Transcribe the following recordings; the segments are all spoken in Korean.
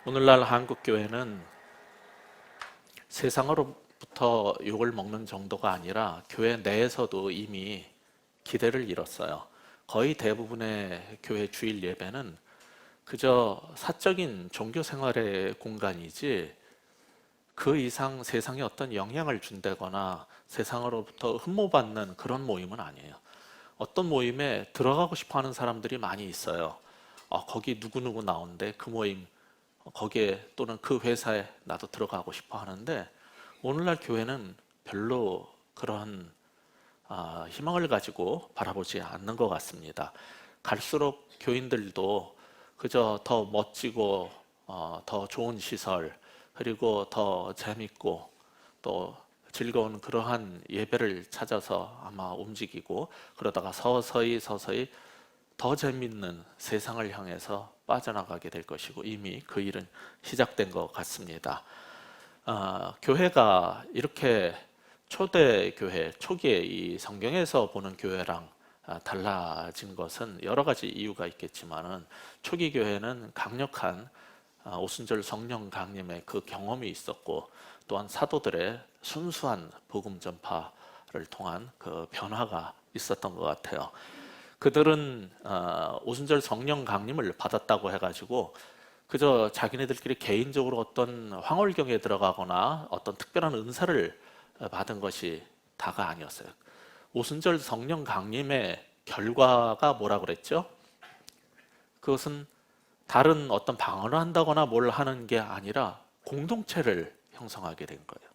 오늘날 한국 교회는 세상으로부터 욕을 먹는 정도가 아니라 교회 내에서도 이미 기대를 잃었어요. 거의 대부분의 교회 주일 예배는 그저 사적인 종교 생활의 공간이지 그 이상 세상에 어떤 영향을 준다거나 세상으로부터 흠모받는 그런 모임은 아니에요. 어떤 모임에 들어가고 싶어 하는 사람들이 많이 있어요. 거기 누구누구 나오는데 그 모임 거기에 또는 그 회사에 나도 들어가고 싶어 하는데, 오늘날 교회는 별로 그런 희망을 가지고 바라보지 않는 것 같습니다. 갈수록 교인들도 그저 더 멋지고 더 좋은 시설, 그리고 더 재밌고 또 즐거운 그러한 예배를 찾아서 아마 움직이고, 그러다가 서서히 더 재밌는 세상을 향해서 빠져나가게 될 것이고 이미 그 일은 시작된 것 같습니다. 교회가 이렇게 초대교회, 초기에 이 성경에서 보는 교회랑 달라진 것은 여러 가지 이유가 있겠지만은, 초기 교회는 강력한 오순절 성령 강림의 그 경험이 있었고, 또한 사도들의 순수한 복음 전파를 통한 그 변화가 있었던 것 같아요. 그들은 오순절 성령 강림을 받았다고 해가지고 그저 자기네들끼리 개인적으로 어떤 황홀경에 들어가거나 어떤 특별한 은사를 받은 것이 다가 아니었어요. 오순절 성령 강림의 결과가 뭐라 그랬죠? 그것은 다른 어떤 방언을 한다거나 뭘 하는 게 아니라 공동체를 형성하게 된 거예요.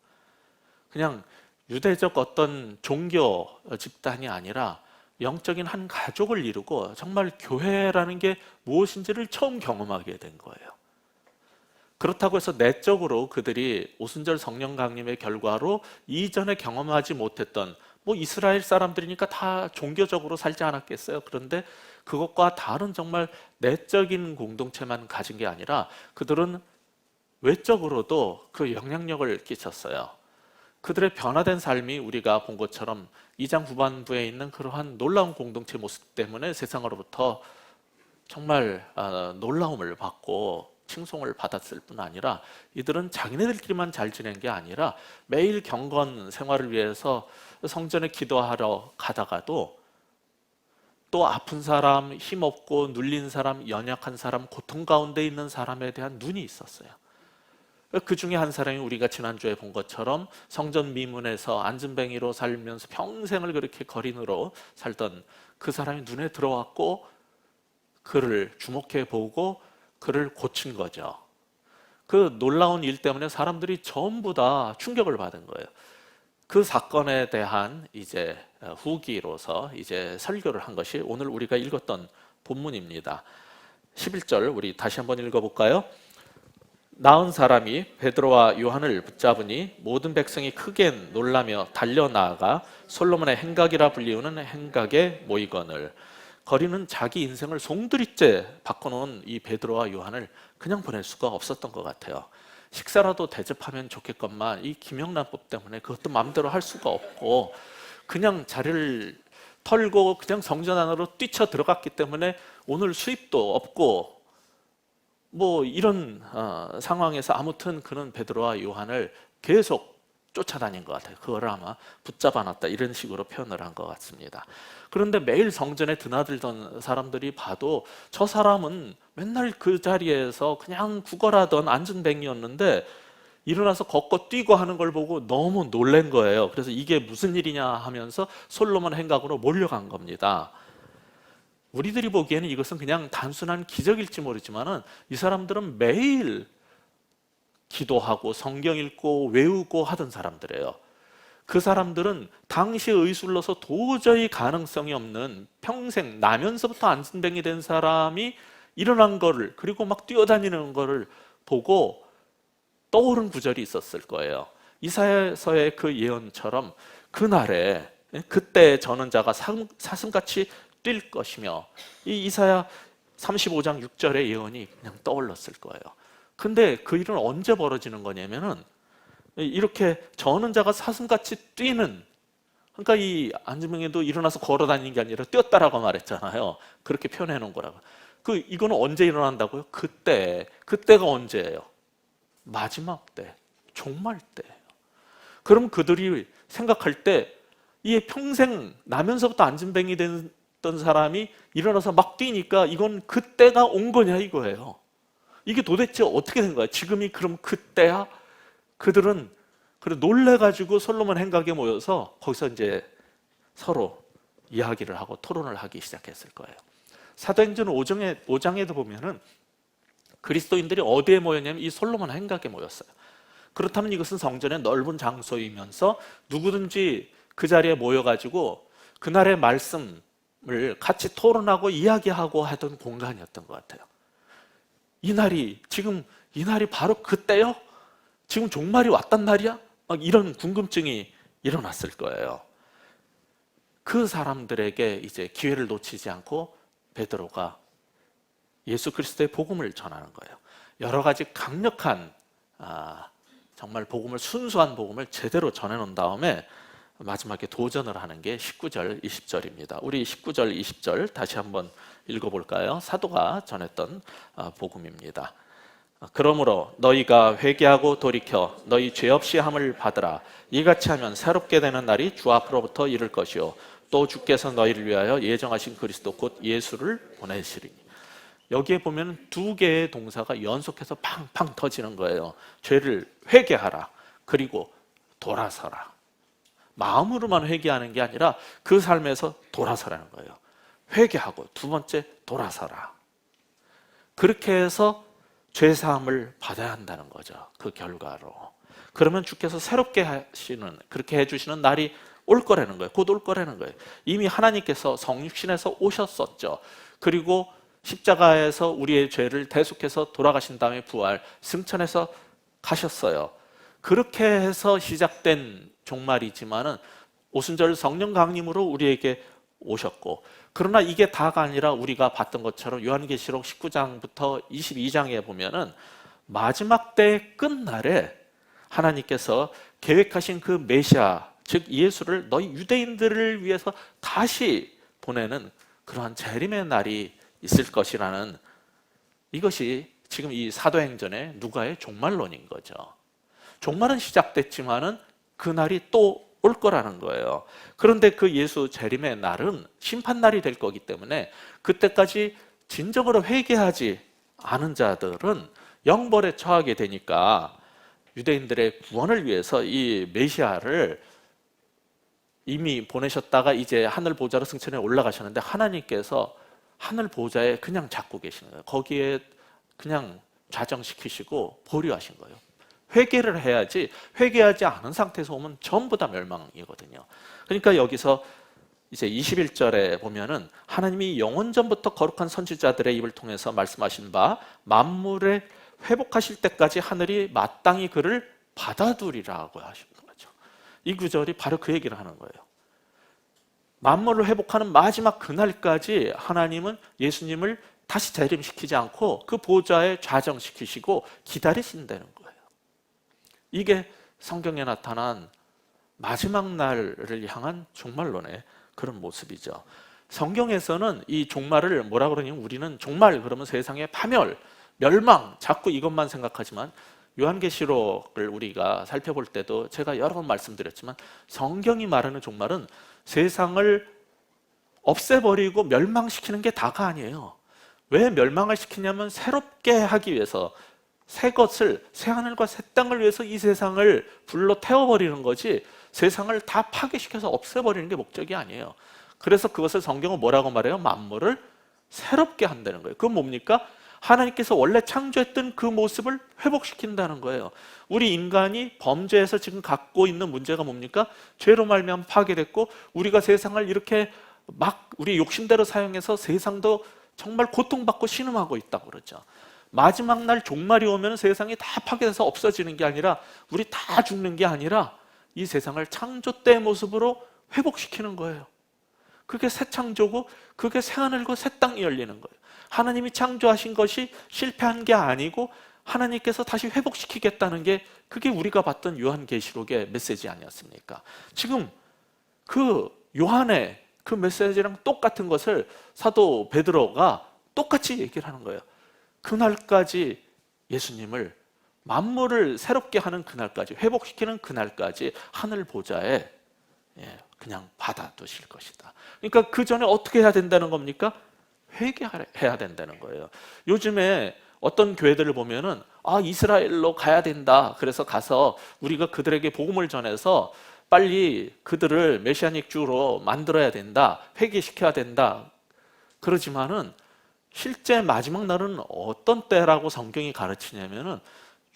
그냥 유대적 어떤 종교 집단이 아니라 영적인 한 가족을 이루고 정말 교회라는 게 무엇인지를 처음 경험하게 된 거예요. 그렇다고 해서 내적으로 그들이 오순절 성령 강림의 결과로 이전에 경험하지 못했던, 이스라엘 사람들이니까 다 종교적으로 살지 않았겠어요. 그런데 그것과 다른 정말 내적인 공동체만 가진 게 아니라 그들은 외적으로도 그 영향력을 끼쳤어요. 그들의 변화된 삶이 우리가 본 것처럼 2장 후반부에 있는 그러한 놀라운 공동체 모습 때문에 세상으로부터 정말 놀라움을 받고 칭송을 받았을 뿐 아니라, 이들은 자기네들끼리만 잘 지낸 게 아니라 매일 경건 생활을 위해서 성전에 기도하러 가다가도 또 아픈 사람, 힘없고 눌린 사람, 연약한 사람, 고통 가운데 있는 사람에 대한 눈이 있었어요. 그 중에 한 사람이 우리가 지난주에 본 것처럼 성전 미문에서 안진뱅이로 살면서 평생을 그렇게 거린으로 살던 그 사람이 눈에 들어왔고 그를 주목해 보고 그를 고친 거죠. 그 놀라운 일 때문에 사람들이 전부 다 충격을 받은 거예요. 그 사건에 대한 이제 후기로서 이제 설교를 한 것이 오늘 우리가 읽었던 본문입니다. 11절 우리 다시 한번 읽어볼까요? 나은 사람이 베드로와 요한을 붙잡으니 모든 백성이 크게 놀라며 달려나아가 솔로몬의 행각이라 불리우는 행각에 모이거늘. 거리는 자기 인생을 송두리째 바꿔놓은 이 베드로와 요한을 그냥 보낼 수가 없었던 것 같아요. 식사라도 대접하면 좋겠건만 이 김영란법 때문에 그것도 마음대로 할 수가 없고 그냥 자리를 털고 그냥 성전 안으로 뛰쳐 들어갔기 때문에 오늘 수입도 없고 이런 상황에서 아무튼 그는 베드로와 요한을 계속 쫓아다닌 것 같아요. 그걸 아마 붙잡아놨다 이런 식으로 표현을 한 것 같습니다. 그런데 매일 성전에 드나들던 사람들이 봐도 저 사람은 맨날 그 자리에서 그냥 구걸하던 안전뱅이였는데 일어나서 걷고 뛰고 하는 걸 보고 너무 놀란 거예요. 그래서 이게 무슨 일이냐 하면서 솔로몬 행각으로 몰려간 겁니다. 우리들이 보기에는 이것은 그냥 단순한 기적일지 모르지만 이 사람들은 매일 기도하고 성경 읽고 외우고 하던 사람들이에요. 그 사람들은 당시에 의술로서 도저히 가능성이 없는, 평생 나면서부터 안진뱅이 된 사람이 일어난 거를, 그리고 막 뛰어다니는 거를 보고 떠오른 구절이 있었을 거예요. 이사야서의 그 예언처럼 그날에 그때 저는 자가 사슴같이 뛸 것이며, 이 이사야 35장 6절의 예언이 그냥 떠올랐을 거예요. 근데 그 일은 언제 벌어지는 거냐면은 이렇게 저는 자가 사슴같이 뛰는, 그러니까 이 안진뱅이도 일어나서 걸어 다니는 게 아니라 뛰었다라고 말했잖아요. 그렇게 표현해 놓은 거라고. 이거는 언제 일어난다고요? 그때가 언제예요? 마지막 때, 종말 때예요. 그럼 그들이 생각할 때 이 평생 나면서부터 안진뱅이 됐던 사람이 일어나서 막 뛰니까 이건 그때가 온 거냐 이거예요. 이게 도대체 어떻게 된 거야? 지금이 그럼 그때야? 그들은 그래 놀래가지고 솔로몬 행각에 모여서 거기서 이제 서로 이야기를 하고 토론을 하기 시작했을 거예요. 사도행전 5장에도 보면은 그리스도인들이 어디에 모였냐면 이 솔로몬 행각에 모였어요. 그렇다면 이것은 성전의 넓은 장소이면서 누구든지 그 자리에 모여가지고 그날의 말씀을 같이 토론하고 이야기하고 하던 공간이었던 것 같아요. 지금 이 날이 바로 그때요? 지금 종말이 왔단 말이야? 막 이런 궁금증이 일어났을 거예요. 그 사람들에게 이제 기회를 놓치지 않고 베드로가 예수 그리스도의 복음을 전하는 거예요. 여러 가지 강력한 정말 복음을 순수한 복음을 제대로 전해놓은 다음에 마지막에 도전을 하는 게 19절, 20절입니다. 우리 19절, 20절 다시 한번 읽어볼까요? 사도가 전했던 복음입니다. 그러므로 너희가 회개하고 돌이켜 너희 죄 없이 함을 받으라. 이같이 하면 새롭게 되는 날이 주 앞으로부터 이를 것이요 또 주께서 너희를 위하여 예정하신 그리스도 곧 예수를 보내시리니. 여기에 보면 두 개의 동사가 연속해서 팡팡 터지는 거예요. 죄를 회개하라. 그리고 돌아서라. 마음으로만 회개하는 게 아니라 그 삶에서 돌아서라는 거예요. 회개하고 두 번째 돌아서라. 그렇게 해서 죄사함을 받아야 한다는 거죠. 그 결과로. 그러면 주께서 새롭게 하시는, 그렇게 해주시는 날이 올 거라는 거예요. 곧 올 거라는 거예요. 이미 하나님께서 성육신에서 오셨었죠. 그리고 십자가에서 우리의 죄를 대속해서 돌아가신 다음에 부활, 승천해서 가셨어요. 그렇게 해서 시작된 종말이지만은 오순절 성령 강림으로 우리에게 오셨고, 그러나 이게 다가 아니라 우리가 봤던 것처럼 요한계시록 19장부터 22장에 보면은 마지막 때의 끝날에 하나님께서 계획하신 그 메시아, 즉 예수를 너희 유대인들을 위해서 다시 보내는 그러한 재림의 날이 있을 것이라는, 이것이 지금 이 사도행전의 누가의 종말론인 거죠. 종말은 시작됐지만은 그 날이 또 올 거라는 거예요. 그런데 그 예수 재림의 날은 심판날이 될 거기 때문에 그때까지 진정으로 회개하지 않은 자들은 영벌에 처하게 되니까 유대인들의 구원을 위해서 이 메시아를 이미 보내셨다가 이제 하늘 보좌로 승천해 올라가셨는데 하나님께서 하늘 보좌에 그냥 잡고 계시는 거예요. 거기에 그냥 좌정시키시고 보류하신 거예요. 회개를 해야지, 회개하지 않은 상태에서 오면 전부 다 멸망이거든요. 그러니까 여기서 이제 21절에 보면은 하나님이 영원전부터 거룩한 선지자들의 입을 통해서 말씀하신 바 만물을 회복하실 때까지 하늘이 마땅히 그를 받아두리라고 하신 거죠. 이 구절이 바로 그 얘기를 하는 거예요. 만물을 회복하는 마지막 그날까지 하나님은 예수님을 다시 재림시키지 않고 그 보좌에 좌정시키시고 기다리신다는 거예요. 이게 성경에 나타난 마지막 날을 향한 종말론의 그런 모습이죠. 성경에서는 이 종말을 뭐라 그러냐면, 우리는 종말 그러면 세상의 파멸, 멸망, 자꾸 이것만 생각하지만 요한계시록을 우리가 살펴볼 때도 제가 여러 번 말씀드렸지만 성경이 말하는 종말은 세상을 없애버리고 멸망시키는 게 다가 아니에요. 왜 멸망을 시키냐면 새롭게 하기 위해서, 새 것을, 새 하늘과 새 땅을 위해서 이 세상을 불로 태워버리는 거지 세상을 다 파괴시켜서 없애버리는 게 목적이 아니에요. 그래서 그것을 성경은 뭐라고 말해요? 만물을 새롭게 한다는 거예요. 그건 뭡니까? 하나님께서 원래 창조했던 그 모습을 회복시킨다는 거예요. 우리 인간이 범죄에서 지금 갖고 있는 문제가 뭡니까? 죄로 말미암아 파괴됐고 우리가 세상을 이렇게 막 우리 욕심대로 사용해서 세상도 정말 고통받고 신음하고 있다고 그러죠. 마지막 날 종말이 오면 세상이 다 파괴돼서 없어지는 게 아니라, 우리 다 죽는 게 아니라 이 세상을 창조 때의 모습으로 회복시키는 거예요. 그게 새 창조고 그게 새 하늘과 새 땅이 열리는 거예요. 하나님이 창조하신 것이 실패한 게 아니고 하나님께서 다시 회복시키겠다는 게, 그게 우리가 봤던 요한계시록의 메시지 아니었습니까? 지금 그 요한의 그 메시지랑 똑같은 것을 사도 베드로가 똑같이 얘기를 하는 거예요. 그날까지 예수님을, 만물을 새롭게 하는 그날까지, 회복시키는 그날까지 하늘 보좌에 그냥 받아두실 것이다. 그러니까 그 전에 어떻게 해야 된다는 겁니까? 회개해야 된다는 거예요. 요즘에 어떤 교회들을 보면은 이스라엘로 가야 된다. 그래서 가서 우리가 그들에게 복음을 전해서 빨리 그들을 메시아닉 주로 만들어야 된다. 회개시켜야 된다. 그러지만은 실제 마지막 날은 어떤 때라고 성경이 가르치냐면은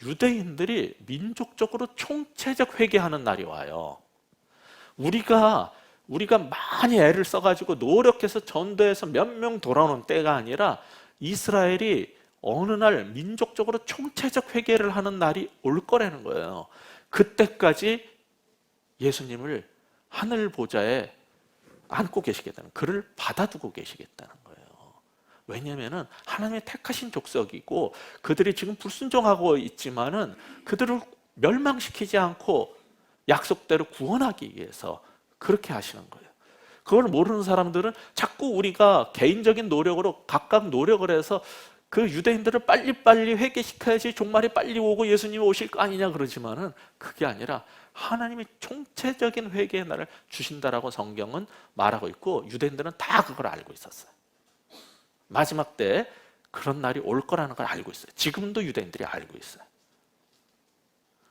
유대인들이 민족적으로 총체적 회개하는 날이 와요. 우리가 많이 애를 써가지고 노력해서 전도해서 몇 명 돌아오는 때가 아니라 이스라엘이 어느 날 민족적으로 총체적 회개를 하는 날이 올 거라는 거예요. 그때까지 예수님을 하늘 보좌에 안고 계시겠다는, 그를 받아두고 계시겠다는 거예요. 왜냐하면 하나님의 택하신 족속이고 그들이 지금 불순종하고 있지만은 그들을 멸망시키지 않고 약속대로 구원하기 위해서 그렇게 하시는 거예요. 그걸 모르는 사람들은 자꾸 우리가 개인적인 노력으로 각각 노력을 해서 그 유대인들을 빨리빨리 회개시켜야지 종말이 빨리 오고 예수님이 오실 거 아니냐 그러지만은 그게 아니라 하나님이 총체적인 회개의 날을 주신다라고 성경은 말하고 있고 유대인들은 다 그걸 알고 있었어요. 마지막 때 그런 날이 올 거라는 걸 알고 있어요. 지금도 유대인들이 알고 있어요.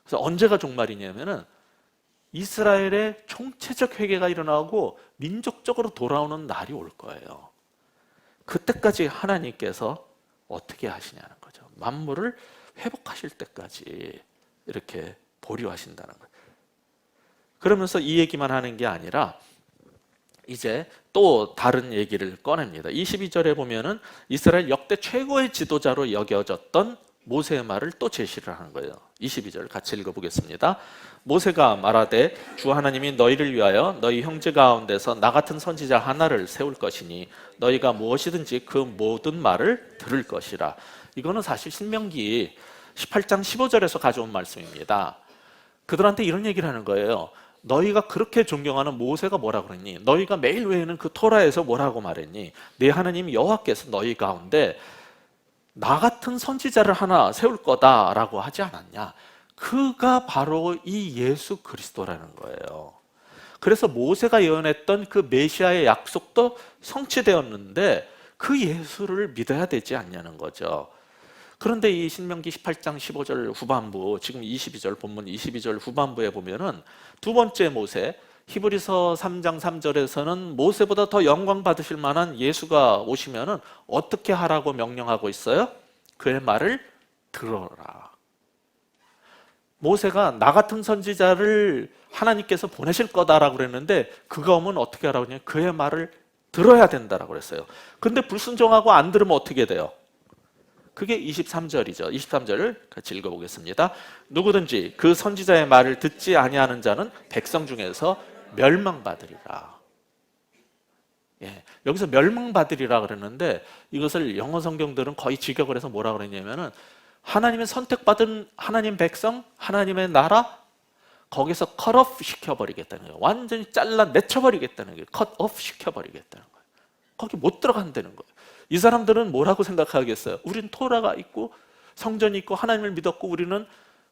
그래서 언제가 종말이냐면은 이스라엘의 총체적 회개가 일어나고 민족적으로 돌아오는 날이 올 거예요. 그때까지 하나님께서 어떻게 하시냐는 거죠. 만물을 회복하실 때까지 이렇게 보류하신다는 거예요. 그러면서 이 얘기만 하는 게 아니라 이제 또 다른 얘기를 꺼냅니다. 22절에 보면은 이스라엘 역대 최고의 지도자로 여겨졌던 모세의 말을 또 제시를 하는 거예요. 22절 같이 읽어보겠습니다. 모세가 말하되 주 하나님이 너희를 위하여 너희 형제 가운데서 나 같은 선지자 하나를 세울 것이니 너희가 무엇이든지 그 모든 말을 들을 것이라. 이거는 사실 신명기 18장 15절에서 가져온 말씀입니다. 그들한테 이런 얘기를 하는 거예요. 너희가 그렇게 존경하는 모세가 뭐라 그랬니? 너희가 매일 외에는 그 토라에서 뭐라고 말했니? 내 하나님 여호와께서 너희 가운데 나 같은 선지자를 하나 세울 거다라고 하지 않았냐? 그가 바로 이 예수 그리스도라는 거예요. 그래서 모세가 예언했던 그 메시아의 약속도 성취되었는데 그 예수를 믿어야 되지 않냐는 거죠. 그런데 이 신명기 18장 15절 후반부, 지금 22절 본문 22절 후반부에 보면은 두 번째 모세, 히브리서 3장 3절에서는 모세보다 더 영광 받으실 만한 예수가 오시면은 어떻게 하라고 명령하고 있어요? 그의 말을 들어라. 모세가 나 같은 선지자를 하나님께서 보내실 거다라고 그랬는데 그가 오면 어떻게 하라고 했냐면 그의 말을 들어야 된다라고 그랬어요. 근데 불순종하고 안 들으면 어떻게 돼요? 그게 23절이죠. 23절을 같이 읽어보겠습니다. 누구든지 그 선지자의 말을 듣지 아니하는 자는 백성 중에서 멸망받으리라. 여기서 멸망받으리라 그랬는데 이것을 영어 성경들은 거의 직역을 해서 뭐라 그랬냐면은 하나님의 선택받은 하나님 백성, 하나님의 나라, 거기서 cut off 시켜버리겠다는 거예요. 완전히 잘라 내쳐버리겠다는 거예요. cut off 시켜버리겠다는 거예요. 거기 못 들어간다는 거예요. 이 사람들은 뭐라고 생각하겠어요? 우린 토라가 있고 성전이 있고 하나님을 믿었고 우리는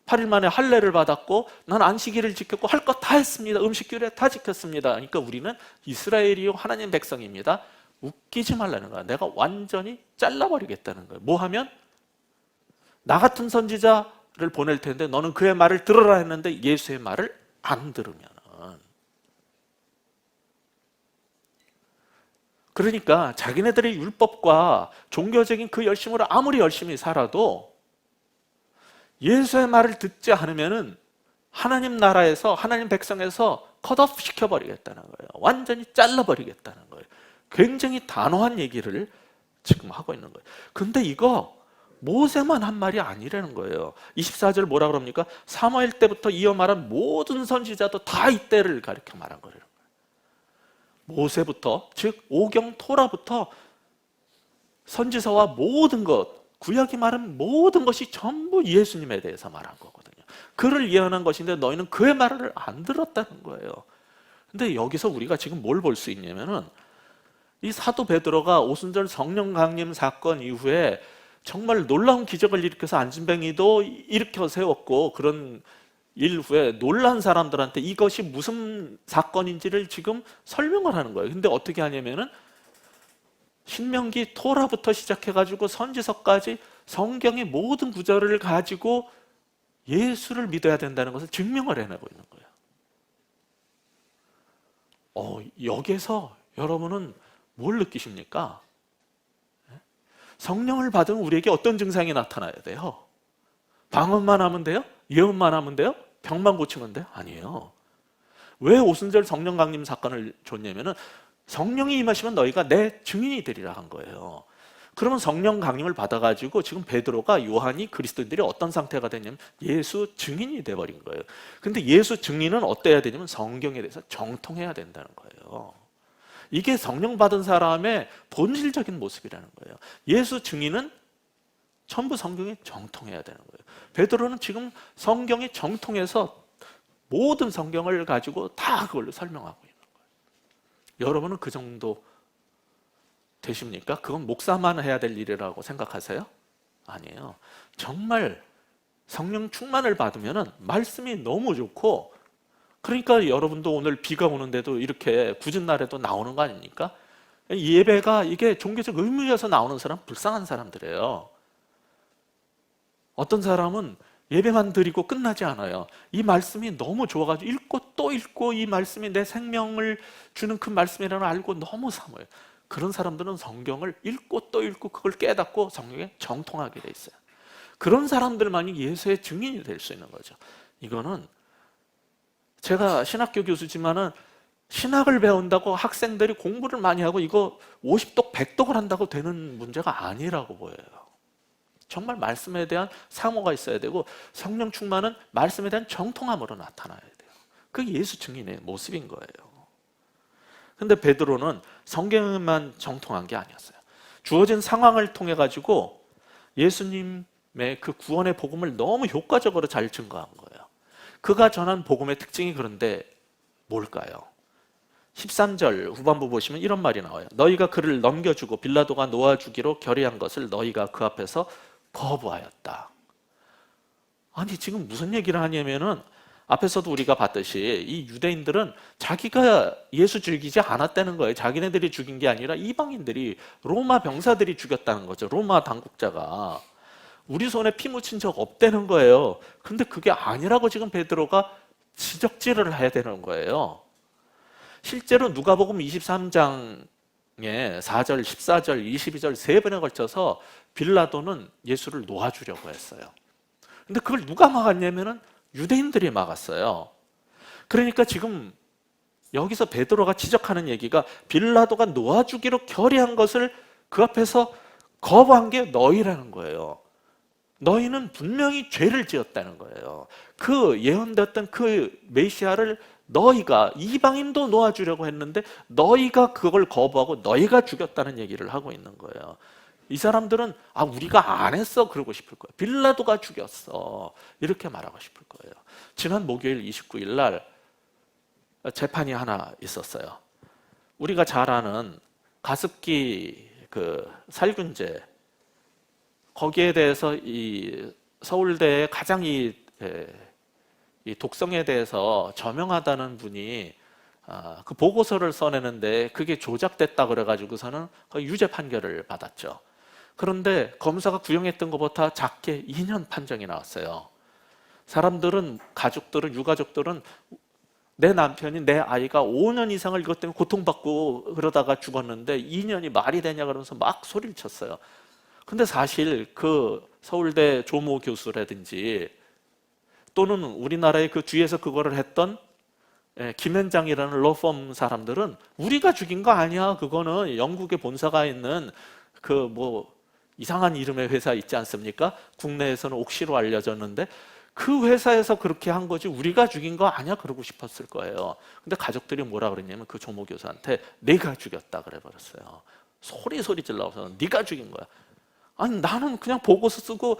8일 만에 할례를 받았고 난 안식일을 지켰고 할 것 다 했습니다. 음식규례 다 지켰습니다. 그러니까 우리는 이스라엘이요 하나님 백성입니다. 웃기지 말라는 거야. 내가 완전히 잘라버리겠다는 거예요. 뭐 하면? 나 같은 선지자를 보낼 텐데 너는 그의 말을 들으라 했는데 예수의 말을 안 들으면, 그러니까 자기네들의 율법과 종교적인 그 열심으로 아무리 열심히 살아도 예수의 말을 듣지 않으면은 하나님 나라에서 하나님 백성에서 컷오프 시켜버리겠다는 거예요. 완전히 잘라버리겠다는 거예요. 굉장히 단호한 얘기를 지금 하고 있는 거예요. 근데 이거 모세만 한 말이 아니라는 거예요. 24절 뭐라 그럽니까? 사무엘 때부터 이어 말한 모든 선지자도 다 이때를 가리켜 말한 거예요. 모세부터, 즉 오경 토라부터 선지서와 모든 것, 구약이 말한 모든 것이 전부 예수님에 대해서 말한 거거든요. 그를 예언한 것인데 너희는 그의 말을 안 들었다는 거예요. 근데 여기서 우리가 지금 뭘 볼 수 있냐면은 이 사도 베드로가 오순절 성령 강림 사건 이후에 정말 놀라운 기적을 일으켜서 안진뱅이도 일으켜 세웠고, 그런 일 후에 놀란 사람들한테 이것이 무슨 사건인지를 지금 설명을 하는 거예요. 근데 어떻게 하냐면은 신명기 토라부터 시작해가지고 선지서까지 성경의 모든 구절을 가지고 예수를 믿어야 된다는 것을 증명을 해내고 있는 거예요. 여기에서 여러분은 뭘 느끼십니까? 성령을 받으면 우리에게 어떤 증상이 나타나야 돼요? 방언만 하면 돼요? 예언만 하면 돼요? 병만 고치면 돼요? 아니에요. 왜 오순절 성령 강림 사건을 줬냐면은 성령이 임하시면 너희가 내 증인이 되리라 한 거예요. 그러면 성령 강림을 받아가지고 지금 베드로가, 요한이, 그리스도인들이 어떤 상태가 되냐면 예수 증인이 돼버린 거예요. 근데 예수 증인은 어때야 되냐면 성경에 대해서 정통해야 된다는 거예요. 이게 성령 받은 사람의 본질적인 모습이라는 거예요. 예수 증인은 전부 성경에 정통해야 되는 거예요. 베드로는 지금 성경에 정통해서 모든 성경을 가지고 다 그걸로 설명하고 있는 거예요. 여러분은 그 정도 되십니까? 그건 목사만 해야 될 일이라고 생각하세요? 아니에요. 정말 성령 충만을 받으면 말씀이 너무 좋고, 그러니까 여러분도 오늘 비가 오는데도 이렇게 굳은 날에도 나오는 거 아닙니까? 예배가 이게 종교적 의무여서 나오는 사람 불쌍한 사람들이에요. 어떤 사람은 예배만 드리고 끝나지 않아요. 이 말씀이 너무 좋아가지고 읽고 또 읽고, 이 말씀이 내 생명을 주는 그 말씀이라는 걸 알고 너무 사모해요. 그런 사람들은 성경을 읽고 또 읽고 그걸 깨닫고 성경에 정통하게 돼 있어요. 그런 사람들만이 예수의 증인이 될 수 있는 거죠. 이거는 제가 신학교 교수지만은 신학을 배운다고 학생들이 공부를 많이 하고 이거 50독 100독을 한다고 되는 문제가 아니라고 보여요. 정말 말씀에 대한 사모가 있어야 되고, 성령 충만은 말씀에 대한 정통함으로 나타나야 돼요. 그게 예수 증인의 모습인 거예요. 근데 베드로는 성경만 정통한 게 아니었어요. 주어진 상황을 통해 가지고 예수님의 그 구원의 복음을 너무 효과적으로 잘 증거한 거예요. 그가 전한 복음의 특징이 그런데 뭘까요? 13절 후반부 보시면 이런 말이 나와요. 너희가 그를 넘겨주고 빌라도가 놓아주기로 결의한 것을 너희가 그 앞에서 거부하였다. 아니, 지금 무슨 얘기를 하냐면은, 앞에서도 우리가 봤듯이 이 유대인들은 자기가 예수 죽이지 않았다는 거예요. 자기네들이 죽인 게 아니라 이방인들이, 로마 병사들이 죽였다는 거죠. 로마 당국자가. 우리 손에 피 묻힌 적 없다는 거예요. 근데 그게 아니라고 지금 베드로가 지적질을 해야 되는 거예요. 실제로 누가복음 23장에 4절, 14절, 22절 세 번에 걸쳐서 빌라도는 예수를 놓아주려고 했어요. 근데 그걸 누가 막았냐면은 유대인들이 막았어요. 그러니까 지금 여기서 베드로가 지적하는 얘기가, 빌라도가 놓아주기로 결의한 것을 그 앞에서 거부한 게 너희라는 거예요. 너희는 분명히 죄를 지었다는 거예요. 그 예언됐던 그 메시아를 너희가, 이방인도 놓아주려고 했는데 너희가 그걸 거부하고 너희가 죽였다는 얘기를 하고 있는 거예요. 이 사람들은 우리가 안 했어 그러고 싶을 거예요. 빌라도가 죽였어 이렇게 말하고 싶을 거예요. 지난 목요일 29일 날 재판이 하나 있었어요. 우리가 잘 아는 가습기 그 살균제, 거기에 대해서 이 서울대의 가장 이 독성에 대해서 저명하다는 분이 그 보고서를 써내는데 그게 조작됐다 그래가지고서는 유죄 판결을 받았죠. 그런데 검사가 구형했던 것보다 작게 2년 판정이 나왔어요. 사람들은, 가족들은, 유가족들은 내 남편이, 내 아이가 5년 이상을 이것 때문에 고통받고 그러다가 죽었는데 2년이 말이 되냐 그러면서 막 소리를 쳤어요. 근데 사실 그 서울대 조모 교수라든지 또는 우리나라의 그 뒤에서 그거를 했던 김현장이라는 로펌 사람들은 우리가 죽인 거 아니야. 그거는 영국에 본사가 있는 그 뭐 이상한 이름의 회사 있지 않습니까? 국내에서는 옥시로 알려졌는데 그 회사에서 그렇게 한 거지 우리가 죽인 거 아니야 그러고 싶었을 거예요. 근데 가족들이 뭐라 그랬냐면 그 조모 교수한테 네가 죽였다 그래 버렸어요. 소리 질러서 네가 죽인 거야. 아니, 나는 그냥 보고서 쓰고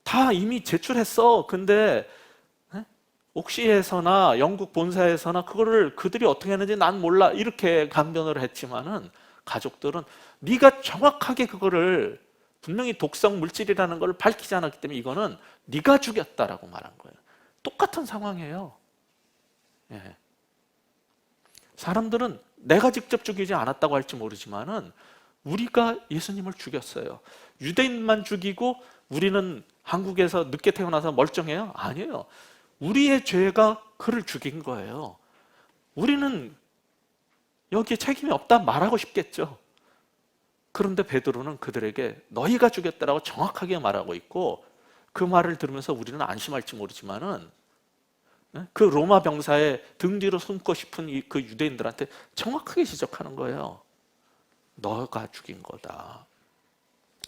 다 이미 제출했어. 근데 옥시에서나 영국 본사에서나 그거를 그들이 어떻게 했는지 난 몰라 이렇게 강변을 했지만은 가족들은 네가 정확하게 그거를 분명히 독성 물질이라는 걸 밝히지 않았기 때문에 이거는 네가 죽였다라고 말한 거예요. 똑같은 상황이에요. 예. 사람들은 내가 직접 죽이지 않았다고 할지 모르지만은 우리가 예수님을 죽였어요. 유대인만 죽이고 우리는 한국에서 늦게 태어나서 멀쩡해요? 아니에요. 우리의 죄가 그를 죽인 거예요. 우리는 여기에 책임이 없다 말하고 싶겠죠. 그런데 베드로는 그들에게 너희가 죽였다라고 정확하게 말하고 있고, 그 말을 들으면서 우리는 안심할지 모르지만은 그 로마 병사의 등 뒤로 숨고 싶은 그 유대인들한테 정확하게 지적하는 거예요. 너가 죽인 거다.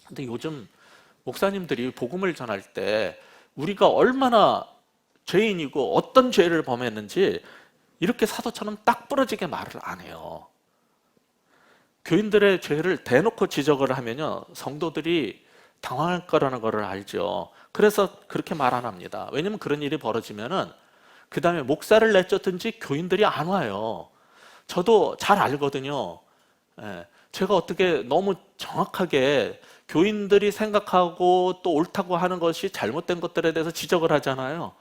근데 요즘 목사님들이 복음을 전할 때 우리가 얼마나 죄인이고 어떤 죄를 범했는지 이렇게 사도처럼 딱 부러지게 말을 안 해요. 교인들의 죄를 대놓고 지적을 하면요, 성도들이 당황할 거라는 걸 알죠. 그래서 그렇게 말 안 합니다. 왜냐면 그런 일이 벌어지면은 그 다음에 목사를 내쫓든지 교인들이 안 와요. 저도 잘 알거든요. 예, 제가 어떻게 너무 정확하게 교인들이 생각하고 또 옳다고 하는 것이 잘못된 것들에 대해서 지적을 하잖아요.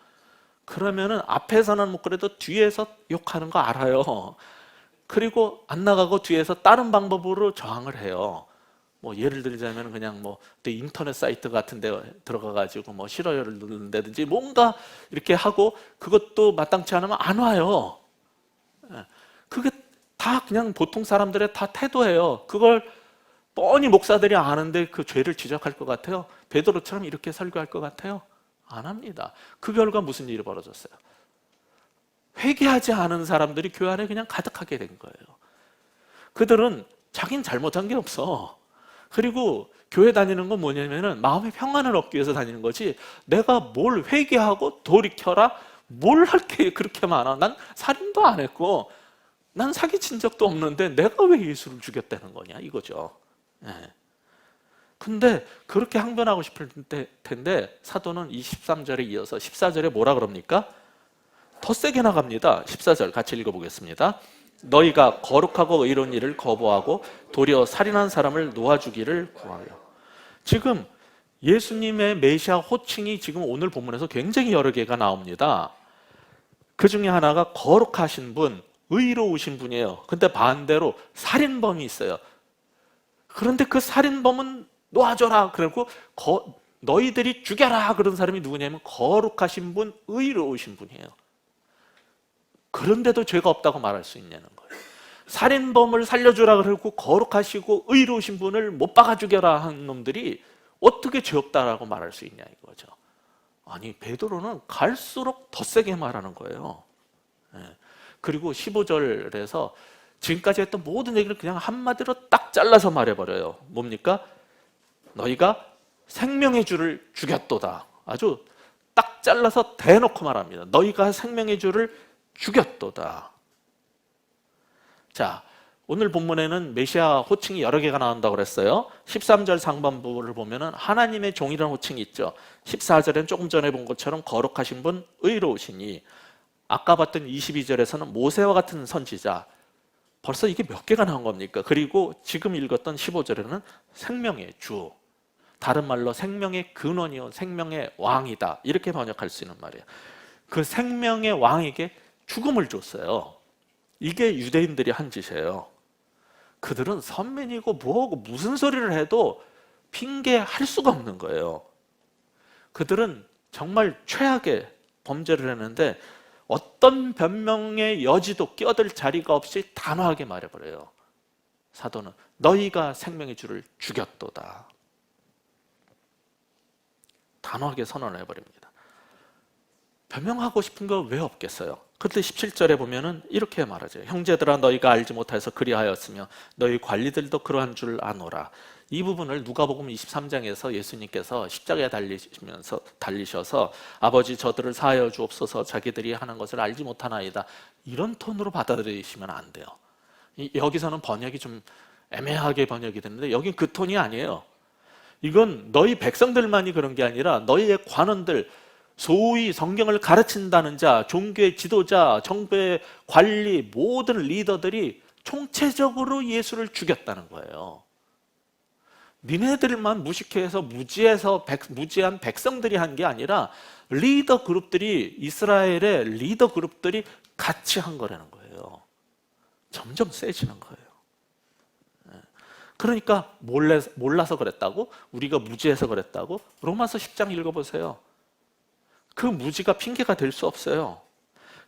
그러면은 앞에서는 못 그래도 뒤에서 욕하는 거 알아요. 그리고 안 나가고 뒤에서 다른 방법으로 저항을 해요. 뭐 예를 들자면 그냥 뭐 인터넷 사이트 같은 데 들어가 가지고 뭐 싫어요를 누른다든지 뭔가 이렇게 하고, 그것도 마땅치 않으면 안 와요. 그게 다 그냥 보통 사람들의 다 태도예요. 그걸 뻔히 목사들이 아는데 그 죄를 지적할 것 같아요? 베드로처럼 이렇게 설교할 것 같아요? 안 합니다. 그 결과 무슨 일이 벌어졌어요? 회개하지 않은 사람들이 교회 안에 그냥 가득하게 된 거예요. 그들은 자기는 잘못한 게 없어. 그리고 교회 다니는 건 뭐냐면은 마음의 평안을 얻기 위해서 다니는 거지, 내가 뭘 회개하고 돌이켜라 뭘 할 게 그렇게 많아. 난 살인도 안 했고 난 사기친 적도 없는데 내가 왜 예수를 죽였다는 거냐 이거죠. 예. 근데 그렇게 항변하고 싶을 텐데 사도는 23절에 이어서 14절에 뭐라 그럽니까? 더 세게 나갑니다. 14절 같이 읽어보겠습니다. 너희가 거룩하고 의로운 일을 거부하고 도리어 살인한 사람을 놓아주기를 구하여. 지금 예수님의 메시아 호칭이 지금 오늘 본문에서 굉장히 여러 개가 나옵니다. 그 중에 하나가 거룩하신 분, 의로우신 분이에요. 근데 반대로 살인범이 있어요. 그런데 그 살인범은 놓아줘라 그러고 너희들이 죽여라 그런 사람이 누구냐면 거룩하신 분, 의로우신 분이에요. 그런데도 죄가 없다고 말할 수 있냐는 거예요. 살인범을 살려주라 그러고 거룩하시고 의로우신 분을 못 박아 죽여라 한 놈들이 어떻게 죄 없다라고 말할 수 있냐 이거죠. 아니 베드로는 갈수록 더 세게 말하는 거예요. 그리고 15절에서 지금까지 했던 모든 얘기를 그냥 한마디로 딱 잘라서 말해버려요. 뭡니까? 너희가 생명의 주를 죽였도다. 아주 딱 잘라서 대놓고 말합니다. 너희가 생명의 주를 죽였도다. 자, 오늘 본문에는 메시아 호칭이 여러 개가 나온다고 그랬어요. 13절 상반부를 보면은 하나님의 종이라는 호칭이 있죠. 14절엔 조금 전에 본 것처럼 거룩하신 분, 의로우시니. 아까 봤던 22절에서는 모세와 같은 선지자. 벌써 이게 몇 개가 나온 겁니까? 그리고 지금 읽었던 15절에는 생명의 주. 다른 말로 생명의 근원이요 생명의 왕이다. 이렇게 번역할 수 있는 말이에요. 그 생명의 왕에게 죽음을 줬어요. 이게 유대인들이 한 짓이에요. 그들은 선민이고 뭐하고 무슨 소리를 해도 핑계할 수가 없는 거예요. 그들은 정말 최악의 범죄를 했는데 어떤 변명의 여지도 끼어들 자리가 없이 단호하게 말해버려요. 사도는 너희가 생명의 주를 죽였도다. 단호하게 선언을 해버립니다. 변명하고 싶은 거 왜 없겠어요? 그런데 17절에 보면은 이렇게 말하죠. 형제들아 너희가 알지 못해서 그리하였으며 너희 관리들도 그러한 줄 아노라. 이 부분을 누가복음 23장에서 예수님께서 십자가에 달리셔서 아버지 저들을 사하여 주옵소서 자기들이 하는 것을 알지 못하나이다. 이런 톤으로 받아들이시면 안 돼요. 여기서는 번역이 좀 애매하게 번역이 됐는데 여긴 그 톤이 아니에요. 이건 너희 백성들만이 그런 게 아니라 너희의 관원들, 소위 성경을 가르친다는 자, 종교의 지도자, 정부의 관리, 모든 리더들이 총체적으로 예수를 죽였다는 거예요. 니네들만 무식해서 무지한 백성들이 한 게 아니라 리더 그룹들이, 이스라엘의 리더 그룹들이 같이 한 거라는 거예요. 점점 세지는 거예요. 그러니까 몰라서 그랬다고? 우리가 무지해서 그랬다고? 로마서 10장 읽어보세요. 그 무지가 핑계가 될 수 없어요.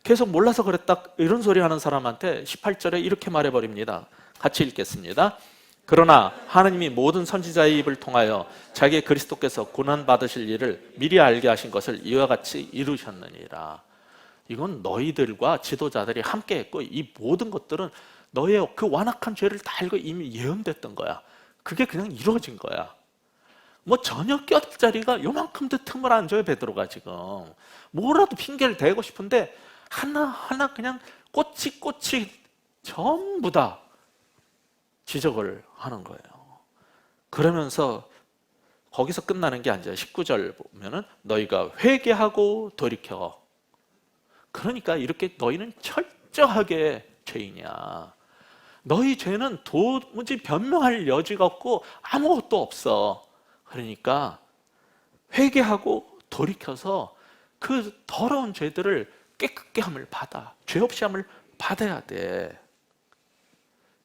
계속 몰라서 그랬다 이런 소리 하는 사람한테 18절에 이렇게 말해버립니다. 같이 읽겠습니다. 그러나 하나님이 모든 선지자의 입을 통하여 자기의 그리스도께서 고난받으실 일을 미리 알게 하신 것을 이와 같이 이루셨느니라. 이건 너희들과 지도자들이 함께 했고, 이 모든 것들은 너의 그 완악한 죄를 다 알고 이미 예언됐던 거야. 그게 그냥 이루어진 거야. 뭐 전혀 껴자리가 요만큼도 틈을 안 줘요. 베드로가 지금 뭐라도 핑계를 대고 싶은데 하나하나 그냥 꼬치꼬치 전부 다 지적을 하는 거예요. 그러면서 거기서 끝나는 게 아니라 19절 보면은 너희가 회개하고 돌이켜. 그러니까 이렇게 너희는 철저하게 죄인이야. 너희 죄는 도무지 변명할 여지가 없고 아무것도 없어. 그러니까 회개하고 돌이켜서 그 더러운 죄들을 깨끗게 함을 받아. 죄 없이 함을 받아야 돼.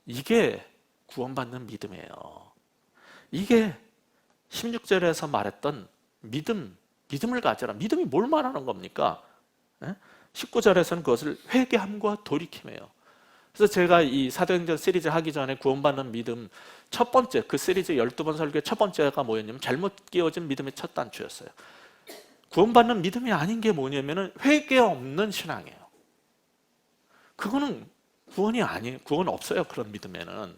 이게 구원받는 믿음이에요. 이게 16절에서 말했던 믿음을 가져라. 믿음이 뭘 말하는 겁니까? 19절에서는 그것을 회개함과 돌이킴이에요. 그래서 제가 이 사도행전 시리즈 하기 전에 구원받는 믿음 첫 번째, 그 시리즈 12번 설교의 첫 번째가 뭐였냐면 잘못 끼워진 믿음의 첫 단추였어요. 구원받는 믿음이 아닌 게 뭐냐면 회개 없는 신앙이에요. 그거는 구원이 아니에요. 구원 없어요. 그런 믿음에는.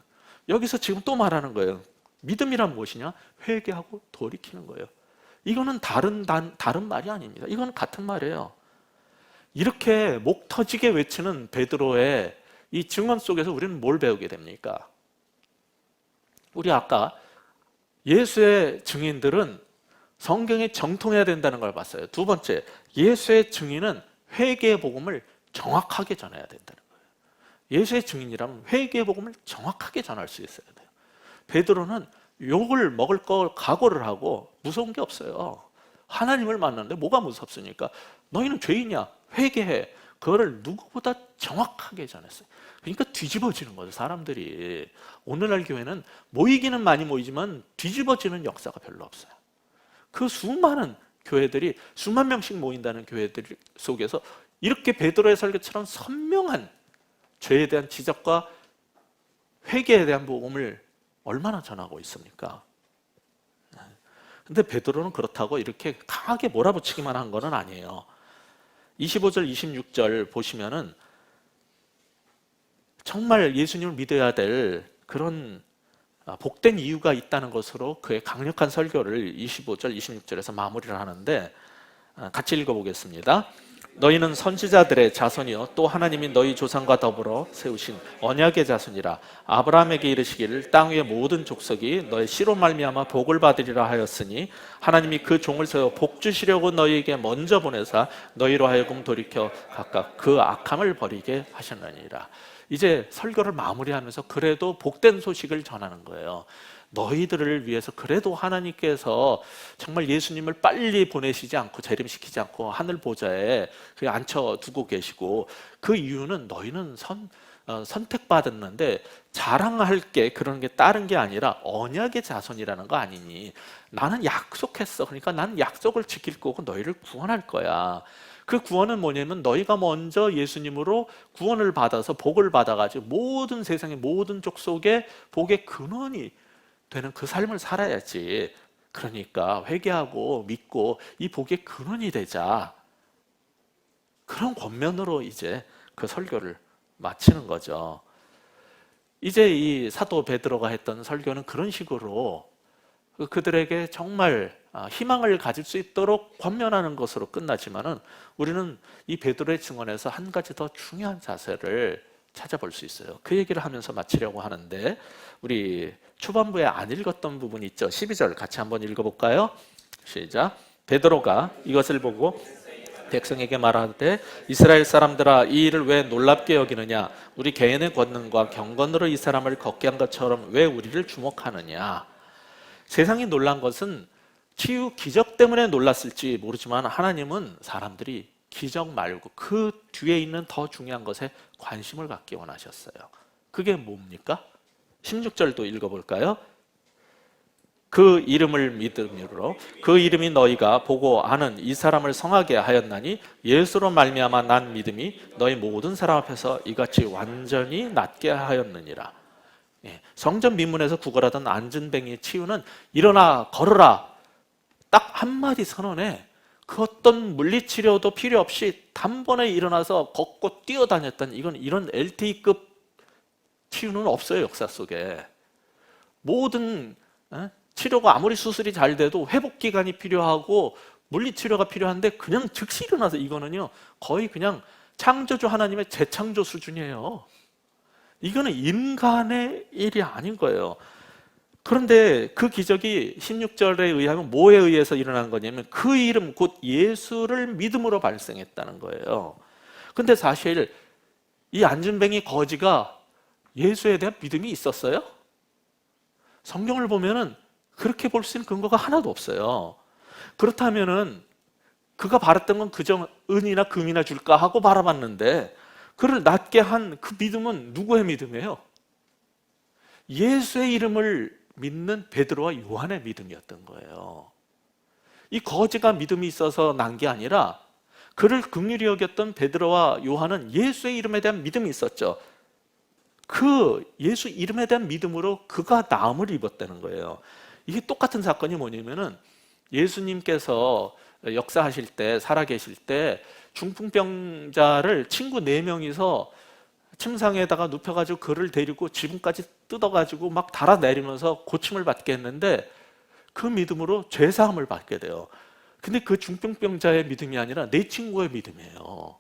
여기서 지금 또 말하는 거예요. 믿음이란 무엇이냐? 회개하고 돌이키는 거예요. 이거는 다른 말이 아닙니다. 이건 같은 말이에요. 이렇게 목 터지게 외치는 베드로의 이 증언 속에서 우리는 뭘 배우게 됩니까? 우리 아까 예수의 증인들은 성경에 정통해야 된다는 걸 봤어요. 두 번째, 예수의 증인은 회개의 복음을 정확하게 전해야 된다는 거예요. 예수의 증인이라면 회개의 복음을 정확하게 전할 수 있어야 돼요. 베드로는 욕을 먹을 걸 각오를 하고 무서운 게 없어요. 하나님을 만났는데 뭐가 무섭습니까? 너희는 죄인이야. 회개해. 그거를 누구보다 정확하게 전했어요. 그러니까 뒤집어지는 거죠. 사람들이. 오늘날 교회는 모이기는 많이 모이지만 뒤집어지는 역사가 별로 없어요. 그 수많은 교회들이 수만 명씩 모인다는 교회들 속에서 이렇게 베드로의 설교처럼 선명한 죄에 대한 지적과 회개에 대한 복음을 얼마나 전하고 있습니까? 근데 베드로는 그렇다고 이렇게 강하게 몰아붙이기만 한 건 아니에요. 25절, 26절 보시면은 정말 예수님을 믿어야 될 그런 복된 이유가 있다는 것으로 그의 강력한 설교를 25절, 26절에서 마무리를 하는데 같이 읽어보겠습니다. 너희는 선지자들의 자손이요 또 하나님이 너희 조상과 더불어 세우신 언약의 자손이라. 아브라함에게 이르시기를 땅 위의 모든 족속이 너의 씨로 말미암아 복을 받으리라 하였으니 하나님이 그 종을 세워 복 주시려고 너희에게 먼저 보내사 너희로 하여금 돌이켜 각각 그 악함을 버리게 하셨느니라. 이제 설교를 마무리하면서 그래도 복된 소식을 전하는 거예요. 너희들을 위해서 그래도 하나님께서 정말 예수님을 빨리 보내시지 않고 재림시키지 않고 하늘 보좌에 앉혀두고 계시고, 그 이유는 너희는 선택받았는데 자랑할 게 그런 게 다른 게 아니라 언약의 자손이라는 거 아니니. 나는 약속했어. 그러니까 나는 약속을 지킬 거고 너희를 구원할 거야. 그 구원은 뭐냐면 너희가 먼저 예수님으로 구원을 받아서 복을 받아가지고 모든 세상의 모든 족속의 복의 근원이 되는 그 삶을 살아야지. 그러니까 회개하고 믿고 이 복의 근원이 되자. 그런 권면으로 이제 그 설교를 마치는 거죠. 이제 이 사도 베드로가 했던 설교는 그런 식으로 그들에게 정말 희망을 가질 수 있도록 권면하는 것으로 끝나지만은 우리는 이 베드로의 증언에서 한 가지 더 중요한 자세를 찾아볼 수 있어요. 그 얘기를 하면서 마치려고 하는데 우리 초반부에 안 읽었던 부분이 있죠. 12절 같이 한번 읽어볼까요? 시작. 베드로가 이것을 보고 백성에게 말하되 이스라엘 사람들아 이 일을 왜 놀랍게 여기느냐 우리 개인의 권능과 경건으로 이 사람을 걷게 한 것처럼 왜 우리를 주목하느냐. 세상이 놀란 것은 치유 기적 때문에 놀랐을지 모르지만 하나님은 사람들이 기적 말고 그 뒤에 있는 더 중요한 것에 관심을 갖기 원하셨어요. 그게 뭡니까? 16절도 읽어볼까요? 그 이름을 믿음으로 그 이름이 너희가 보고 아는 이 사람을 성하게 하였나니 예수로 말미암아 난 믿음이 너희 모든 사람 앞에서 이같이 완전히 낫게 하였느니라. 성전 민문에서 구걸하던 안진뱅이의 치유는 일어나 걸어라 딱 한마디 선언에 그 어떤 물리치료도 필요 없이 단번에 일어나서 걷고 뛰어다녔던 이런 LTE급 치유는 없어요. 역사 속에. 모든 치료가 아무리 수술이 잘 돼도 회복기간이 필요하고 물리치료가 필요한데 그냥 즉시 일어나서 이거는요 거의 그냥 창조주 하나님의 재창조 수준이에요. 이거는 인간의 일이 아닌 거예요. 그런데 그 기적이 16절에 의하면 뭐에 의해서 일어난 거냐면 그 이름 곧 예수를 믿음으로 발생했다는 거예요. 근데 사실 이 안진뱅이 거지가 예수에 대한 믿음이 있었어요? 성경을 보면은 그렇게 볼 수 있는 근거가 하나도 없어요. 그렇다면은 그가 바랐던 건 그저 은이나 금이나 줄까 하고 바라봤는데 그를 낫게 한 그 믿음은 누구의 믿음이에요? 예수의 이름을 믿는 베드로와 요한의 믿음이었던 거예요. 이 거지가 믿음이 있어서 난 게 아니라 그를 긍휼히 여겼던 베드로와 요한은 예수의 이름에 대한 믿음이 있었죠. 그 예수 이름에 대한 믿음으로 그가 나음을 입었다는 거예요. 이게 똑같은 사건이 뭐냐면은 예수님께서 역사하실 때 살아계실 때 중풍병자를 친구 4명이서 침상에다가 눕혀가지고 그를 데리고 지붕까지 뜯어가지고 막 달아내리면서 고침을 받게 했는데 그 믿음으로 죄사함을 받게 돼요. 근데 그 중풍병자의 믿음이 아니라 내 친구의 믿음이에요.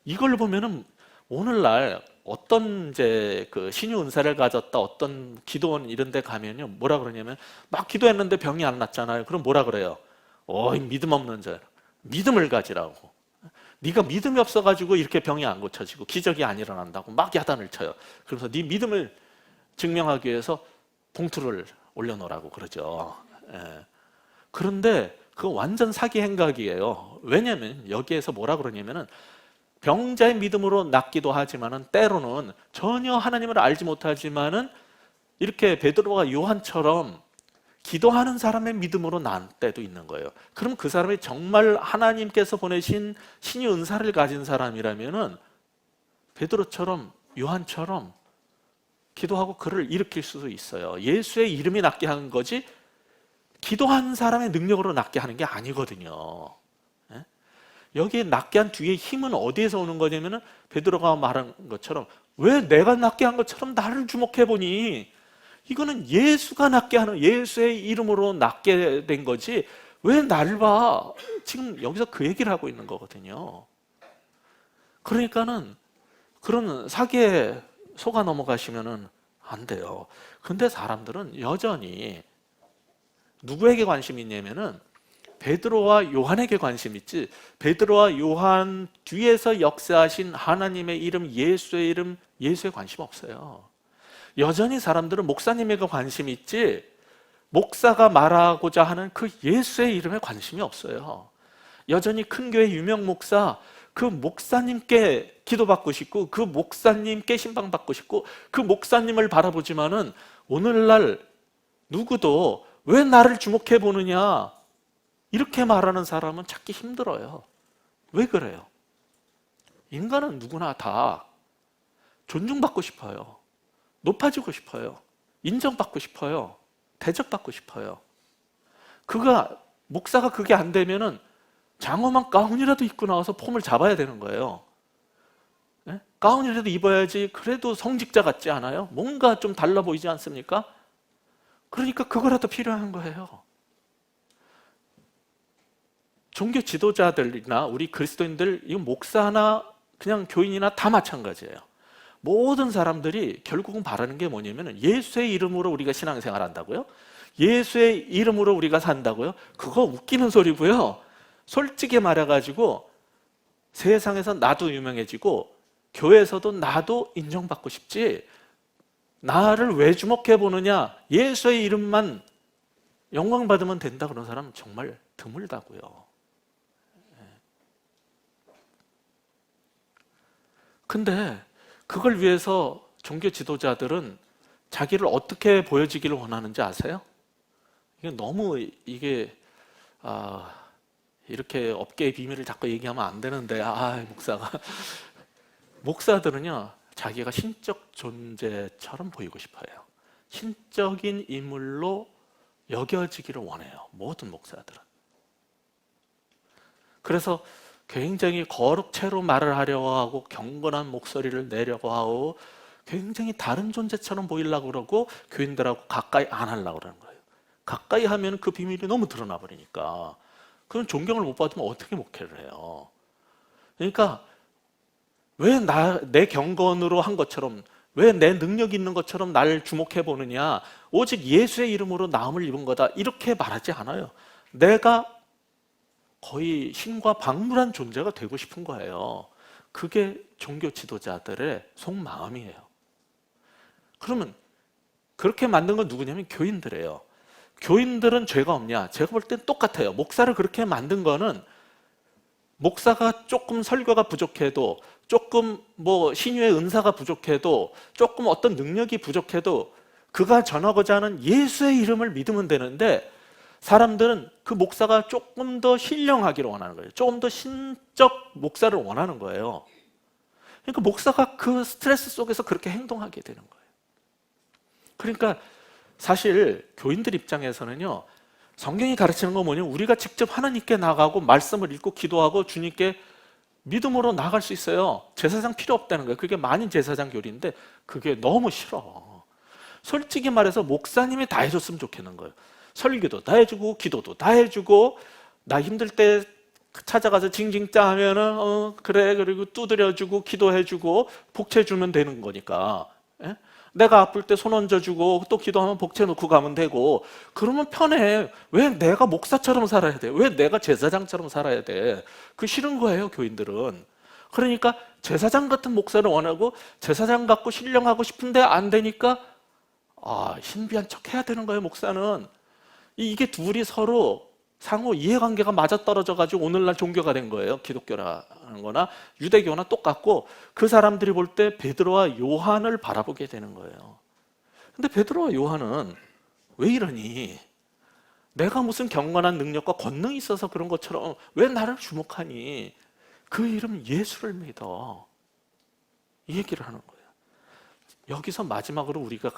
이걸 보면은 오늘날 어떤 이제 그 신유 은사를 가졌다 어떤 기도원 이런 데 가면요 뭐라 그러냐면 막 기도했는데 병이 안 났잖아요. 그럼 뭐라 그래요? 이 믿음 없는 자, 믿음을 가지라고. 네가 믿음이 없어가지고 이렇게 병이 안 고쳐지고 기적이 안 일어난다고 막 야단을 쳐요. 그래서 네 믿음을 증명하기 위해서 봉투를 올려놓으라고 그러죠. 그런데 그거 완전 사기 행각이에요. 왜냐하면 여기에서 뭐라 그러냐면은 병자의 믿음으로 낫기도 하지만은 때로는 전혀 하나님을 알지 못하지만은 이렇게 베드로와 요한처럼 기도하는 사람의 믿음으로 난 때도 있는 거예요. 그럼 그 사람이 정말 하나님께서 보내신 신의 은사를 가진 사람이라면은 베드로처럼 요한처럼 기도하고 그를 일으킬 수도 있어요. 예수의 이름이 낫게 하는 거지 기도하는 사람의 능력으로 낫게 하는 게 아니거든요. 여기에 낫게 한 뒤에 힘은 어디에서 오는 거냐면은 베드로가 말한 것처럼 왜 내가 낫게 한 것처럼 나를 주목해 보니 이거는 예수가 낫게 하는 예수의 이름으로 낫게 된 거지 왜 나를 봐? 지금 여기서 그 얘기를 하고 있는 거거든요. 그러니까는 그런 사기에 속아 넘어가시면은 안 돼요. 근데 사람들은 여전히 누구에게 관심이 있냐면은 베드로와 요한에게 관심 있지 베드로와 요한 뒤에서 역사하신 하나님의 이름 예수의 이름 예수에 관심 없어요. 여전히 사람들은 목사님에게 관심이 있지 목사가 말하고자 하는 그 예수의 이름에 관심이 없어요. 여전히 큰 교회 유명 목사 그 목사님께 기도받고 싶고 그 목사님께 신방받고 싶고 그 목사님을 바라보지만은 오늘날 누구도 왜 나를 주목해 보느냐 이렇게 말하는 사람은 찾기 힘들어요. 왜 그래요? 인간은 누구나 다 존중받고 싶어요. 높아지고 싶어요. 인정받고 싶어요. 대접받고 싶어요. 목사가 그게 안 되면은 장엄한 가운이라도 입고 나와서 폼을 잡아야 되는 거예요. 네? 가운이라도 입어야지 그래도 성직자 같지 않아요? 뭔가 좀 달라 보이지 않습니까? 그러니까 그거라도 필요한 거예요. 종교 지도자들이나 우리 그리스도인들, 이 목사나 그냥 교인이나 다 마찬가지예요. 모든 사람들이 결국은 바라는 게 뭐냐면 예수의 이름으로 우리가 신앙생활 한다고요? 예수의 이름으로 우리가 산다고요? 그거 웃기는 소리고요. 솔직히 말해가지고 세상에서 나도 유명해지고 교회에서도 나도 인정받고 싶지, 나를 왜 주목해 보느냐, 예수의 이름만 영광 받으면 된다 그런 사람은 정말 드물다고요. 근데 그걸 위해서 종교 지도자들은 자기를 어떻게 보여지기를 원하는지 아세요? 이게 너무 이게 이렇게 업계의 비밀을 자꾸 얘기하면 안 되는데 목사가 목사들은요 자기가 신적 존재처럼 보이고 싶어요. 신적인 인물로 여겨지기를 원해요. 모든 목사들은. 그래서 굉장히 거룩체로 말을 하려고 하고 경건한 목소리를 내려고 하고 굉장히 다른 존재처럼 보이려고 그러고 교인들하고 가까이 안 하려고 그러는 거예요. 가까이 하면 그 비밀이 너무 드러나 버리니까. 그럼 존경을 못 받으면 어떻게 목회를 해요? 그러니까 왜 내 경건으로 한 것처럼, 왜 내 능력 있는 것처럼 나를 주목해 보느냐, 오직 예수의 이름으로 나음을 입은 거다, 이렇게 말하지 않아요. 내가 거의 신과 박물한 존재가 되고 싶은 거예요. 그게 종교 지도자들의 속마음이에요. 그러면 그렇게 만든 건 누구냐면 교인들이에요. 교인들은 죄가 없냐? 제가 볼 땐 똑같아요. 목사를 그렇게 만든 거는 목사가 조금 설교가 부족해도, 조금 신유의 은사가 부족해도, 조금 어떤 능력이 부족해도 그가 전하고자 하는 예수의 이름을 믿으면 되는데, 사람들은 그 목사가 조금 더 신령하기를 원하는 거예요. 조금 더 신적 목사를 원하는 거예요. 그러니까 목사가 그 스트레스 속에서 그렇게 행동하게 되는 거예요. 그러니까 사실 교인들 입장에서는요, 성경이 가르치는 건 뭐냐면 우리가 직접 하나님께 나가고 말씀을 읽고 기도하고 주님께 믿음으로 나갈 수 있어요. 제사장 필요 없다는 거예요. 그게 만인 제사장 교리인데 그게 너무 싫어. 솔직히 말해서 목사님이 다 해줬으면 좋겠는 거예요. 설교도 다 해주고 기도도 다 해주고, 나 힘들 때 찾아가서 징징짜 하면은 그래, 그리고 두드려주고 기도해주고 복채주면 되는 거니까. 예? 내가 아플 때 손 얹어주고 또 기도하면 복채 놓고 가면 되고, 그러면 편해. 왜 내가 목사처럼 살아야 돼? 왜 내가 제사장처럼 살아야 돼? 그 싫은 거예요, 교인들은. 그러니까 제사장 같은 목사를 원하고, 제사장 같고 신령하고 싶은데 안 되니까 신비한 척 해야 되는 거예요, 목사는. 이게 둘이 서로 상호 이해관계가 맞아떨어져 가지고 오늘날 종교가 된 거예요. 기독교라는 거나 유대교나 똑같고, 그 사람들이 볼 때 베드로와 요한을 바라보게 되는 거예요. 근데 베드로와 요한은 왜 이러니? 내가 무슨 경건한 능력과 권능이 있어서 그런 것처럼 왜 나를 주목하니? 그 이름 예수를 믿어. 이 얘기를 하는 거예요. 여기서 마지막으로 우리가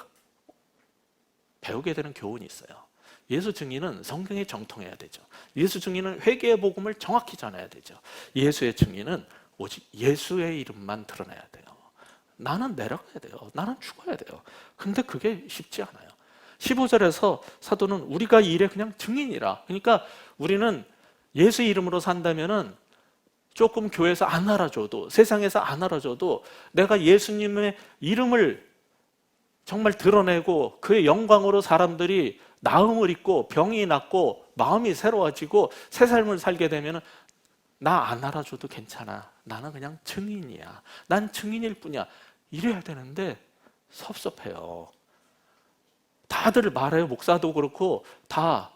배우게 되는 교훈이 있어요. 예수 증인은 성경에 정통해야 되죠. 예수 증인은 회개의 복음을 정확히 전해야 되죠. 예수의 증인은 오직 예수의 이름만 드러내야 돼요. 나는 내려가야 돼요. 나는 죽어야 돼요. 근데 그게 쉽지 않아요. 15절에서 사도는 우리가 이 일에 그냥 증인이라. 그러니까 우리는 예수의 이름으로 산다면은 조금 교회에서 안 알아줘도, 세상에서 안 알아줘도 내가 예수님의 이름을 정말 드러내고 그의 영광으로 사람들이 나음을 입고 병이 낫고 마음이 새로워지고 새 삶을 살게 되면 나 안 알아줘도 괜찮아. 나는 그냥 증인이야. 난 증인일 뿐이야. 이래야 되는데 섭섭해요. 다들 말해요. 목사도 그렇고 다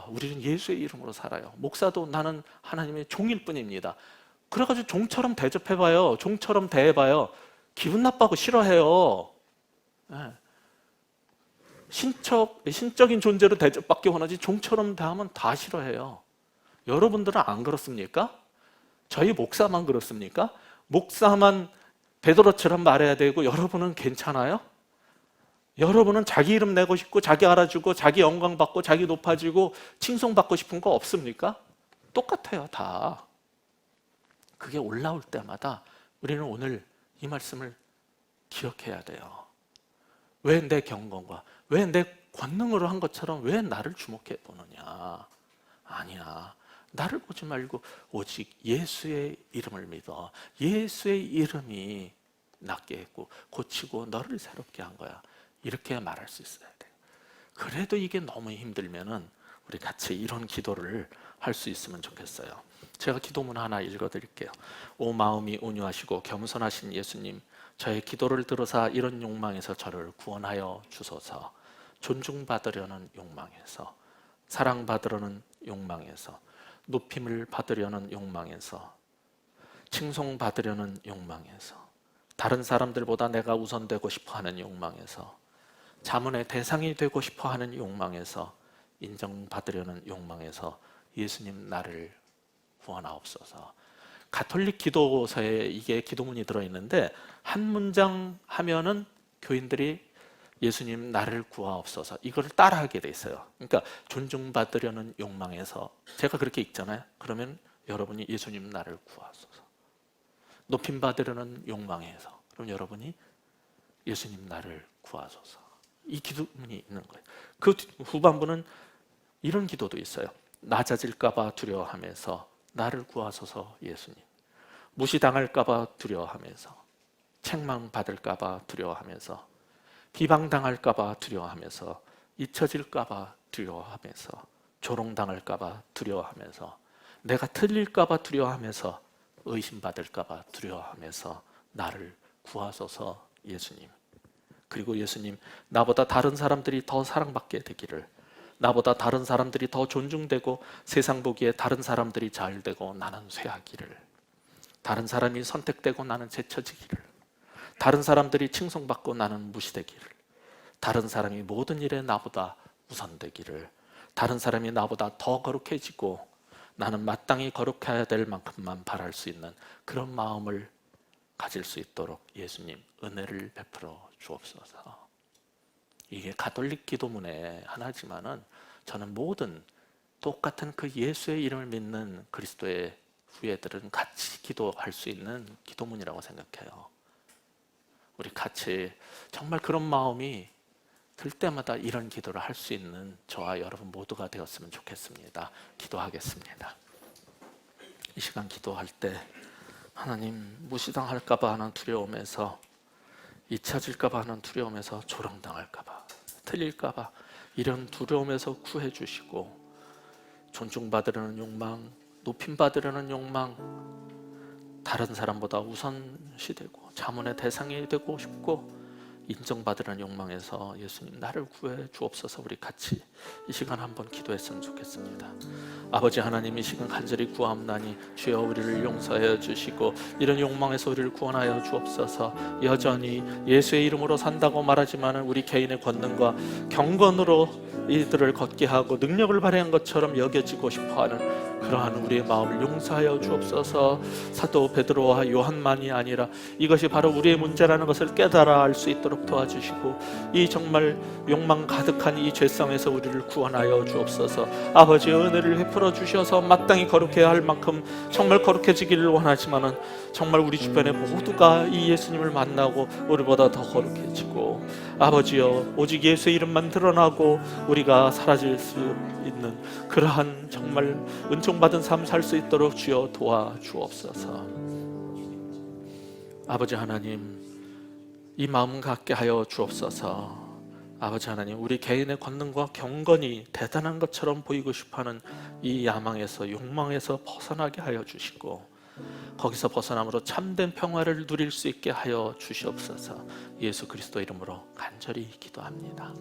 우리는 예수의 이름으로 살아요. 목사도 나는 하나님의 종일 뿐입니다. 그래가지고 종처럼 대접해봐요. 종처럼 대해봐요. 기분 나빠하고 싫어해요. 네. 신적인 존재로 대접받기 원하지 종처럼 대하면 다 싫어해요. 여러분들은 안 그렇습니까? 저희 목사만 그렇습니까? 목사만 베드로처럼 말해야 되고 여러분은 괜찮아요? 여러분은 자기 이름 내고 싶고 자기 알아주고 자기 영광 받고 자기 높아지고 칭송받고 싶은 거 없습니까? 똑같아요, 다. 그게 올라올 때마다 우리는 오늘 이 말씀을 기억해야 돼요. 왜 내 경건과 왜 내 권능으로 한 것처럼 왜 나를 주목해 보느냐? 아니야. 나를 보지 말고 오직 예수의 이름을 믿어. 예수의 이름이 낫게 했고 고치고 너를 새롭게 한 거야. 이렇게 말할 수 있어야 돼. 그래도 이게 너무 힘들면은 우리 같이 이런 기도를 할 수 있으면 좋겠어요. 제가 기도문 하나 읽어드릴게요. 오 마음이 온유하시고 겸손하신 예수님, 저의 기도를 들으사 이런 욕망에서 저를 구원하여 주소서. 존중받으려는 욕망에서, 사랑받으려는 욕망에서, 높임을 받으려는 욕망에서, 칭송받으려는 욕망에서, 다른 사람들보다 내가 우선되고 싶어하는 욕망에서, 자문의 대상이 되고 싶어하는 욕망에서, 인정받으려는 욕망에서 예수님 나를 구원하옵소서. 가톨릭 기도서에 이게 기도문이 들어있는데 한 문장 하면은 교인들이 예수님 나를 구하옵소서 이걸 따라하게 돼 있어요. 그러니까 존중받으려는 욕망에서, 제가 그렇게 읽잖아요. 그러면 여러분이 예수님 나를 구하소서. 높임받으려는 욕망에서, 그럼 여러분이 예수님 나를 구하소서. 이 기도문이 있는 거예요. 그 후반부는 이런 기도도 있어요. 낮아질까 봐 두려워하면서 나를 구하소서 예수님. 무시당할까 봐 두려워하면서, 책망받을까 봐 두려워하면서, 비방당할까 봐 두려워하면서, 잊혀질까 봐 두려워하면서, 조롱당할까 봐 두려워하면서, 내가 틀릴까 봐 두려워하면서, 의심받을까 봐 두려워하면서 나를 구하소서 예수님. 그리고 예수님, 나보다 다른 사람들이 더 사랑받게 되기를, 나보다 다른 사람들이 더 존중되고 세상 보기에 다른 사람들이 잘 되고 나는 쇠하기를, 다른 사람이 선택되고 나는 제쳐지기를, 다른 사람들이 칭송받고 나는 무시되기를, 다른 사람이 모든 일에 나보다 우선되기를, 다른 사람이 나보다 더 거룩해지고 나는 마땅히 거룩해야 될 만큼만 바랄 수 있는 그런 마음을 가질 수 있도록 예수님 은혜를 베풀어 주옵소서. 이게 가톨릭 기도문의 하나지만은 저는 모든 똑같은 그 예수의 이름을 믿는 그리스도의 후예들은 같이 기도할 수 있는 기도문이라고 생각해요. 우리 같이 정말 그런 마음이 들 때마다 이런 기도를 할 수 있는 저와 여러분 모두가 되었으면 좋겠습니다. 기도하겠습니다. 이 시간 기도할 때 하나님, 무시당할까 봐 하는 두려움에서, 잊혀질까 봐 하는 두려움에서, 조롱당할까 봐, 틀릴까 봐 이런 두려움에서 구해 주시고, 존중받으려는 욕망, 높임받으려는 욕망, 다른 사람보다 우선시되고 자문의 대상이 되고 싶고 인정받으려는 욕망에서 예수님 나를 구해 주옵소서. 우리 같이 이 시간 한번 기도했으면 좋겠습니다. 아버지 하나님, 이 시간 간절히 구하옵나니 주여 우리를 용서하여 주시고 이런 욕망에서 우리를 구원하여 주옵소서. 여전히 예수의 이름으로 산다고 말하지만 우리 개인의 권능과 경건으로 이들을 걷게 하고 능력을 발휘한 것처럼 여겨지고 싶어하는 그러한 우리의 마음을 용서하여 주옵소서. 사도 베드로와 요한만이 아니라 이것이 바로 우리의 문제라는 것을 깨달아 알 수 있도록 도와주시고 이 정말 욕망 가득한 이 죄성에서 우리를 구원하여 주옵소서. 아버지 은혜를 베풀어 주셔서 마땅히 거룩해야 할 만큼 정말 거룩해지기를 원하지만은 정말 우리 주변의 모두가 이 예수님을 만나고 우리보다 더 거룩해지고 아버지여 오직 예수의 이름만 드러나고 우리가 사라질 수 있는 그러한 정말 은총받은 삶 살 수 있도록 주여 도와주옵소서. 아버지 하나님, 이 마음 갖게 하여 주옵소서. 아버지 하나님, 우리 개인의 권능과 경건이 대단한 것처럼 보이고 싶어하는 이 야망에서 욕망에서 벗어나게 하여 주시고 거기서 벗어남으로 참된 평화를 누릴 수 있게 하여 주시옵소서. 예수 그리스도 이름으로 간절히 기도합니다.